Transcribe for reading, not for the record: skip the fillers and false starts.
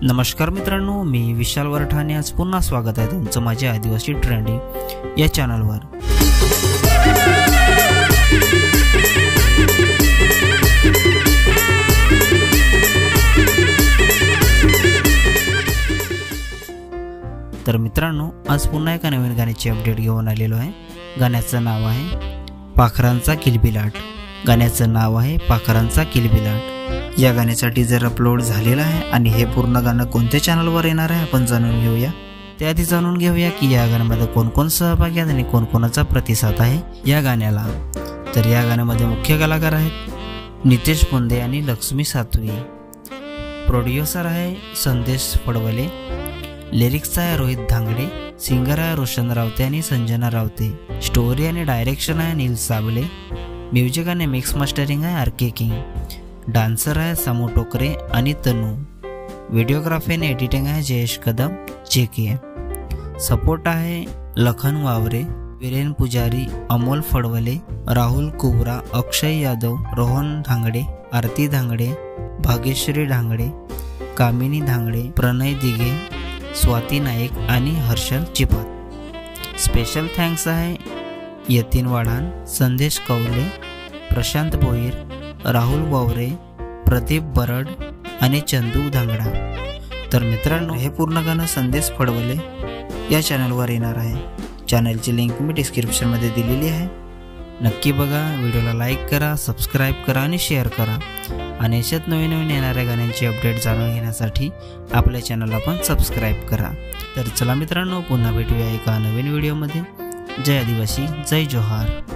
नमस्कार मित्रांनो, मी विशाल वरठाणे आज पुन्हा स्वागत आहे तुमचं माझ्या आदिवासी ट्रेंडिंग या चॅनलवर। तर मित्रांनो, आज पुन्हा एका नवीन गाण्याची अपडेट घेऊन आलेलो आहे। गाण्याचं नाव आहे पाखरांचा किलबिलाट। गाण्याचं नाव आहे पाखरांचा किलबिलाट। या गाण्याचा टीजर अपलोड झालेला आहे आणि हे पूर्ण गाणं कोणत्या चॅनलवर येणार आहे आपण जाणून घेऊया। त्याआधी जाणून घेऊया की या गाण्यामध्ये कोण कोण सहभागी आहेत आणि कोण कोणाचा प्रतिसाद आहे या गाण्याला। तर या गाण्यामध्ये मुख्य कलाकार आहेत नितेश पुंदे आणि लक्ष्मी सातवी। प्रोड्युसर आहे संदेश फडवले। लिरिक्स आहे रोहित धांगडे। सिंगर आहे रोशन रावते आणि संजना रावते। स्टोरी आणि डायरेक्शन आहे नील साबले। म्युझिक आणि मिक्स मास्टरिंग आहे आर के किंग। डान्सर आहे समू टोकरे आणि तनू। व्हिडिओग्राफी आणि एडिटिंग आहे जयेश कदम जेके। सपोर्ट आहे लखन वावरे, वीरेन पुजारी, अमोल फडवले, राहुल कुबरा, अक्षय यादव, रोहन धांगडे, आरती धांगडे, भाग्यश्री धांगडे, कामिनी धांगडे, प्रणय दिघे, स्वाती नाईक आणि हर्षल चिपात। स्पेशल थँक्स आहे यतीन वाढान, संदेश कौले, प्रशांत भोईर, राहुल वावरे, प्रदीप बरड आणि चंदू धांगडा। तर मित्रांनो, हे पूर्ण गाणं संदेश फडवले या चॅनलवर येणार आहे। चॅनलची लिंक मी डिस्क्रिप्शनमध्ये दिलेली आहे, नक्की बघा। व्हिडिओला लाईक करा, सबस्क्राईब करा आणि शेअर करा। आणि अशाच नवीन नवीन येणाऱ्या गाण्यांची अपडेट जाणून घेण्यासाठी आपल्या चॅनलला पण सबस्क्राईब करा। तर चला मित्रांनो, पुन्हा भेटूया एका नवीन व्हिडिओमध्ये। जय आदिवासी, जय जोहार।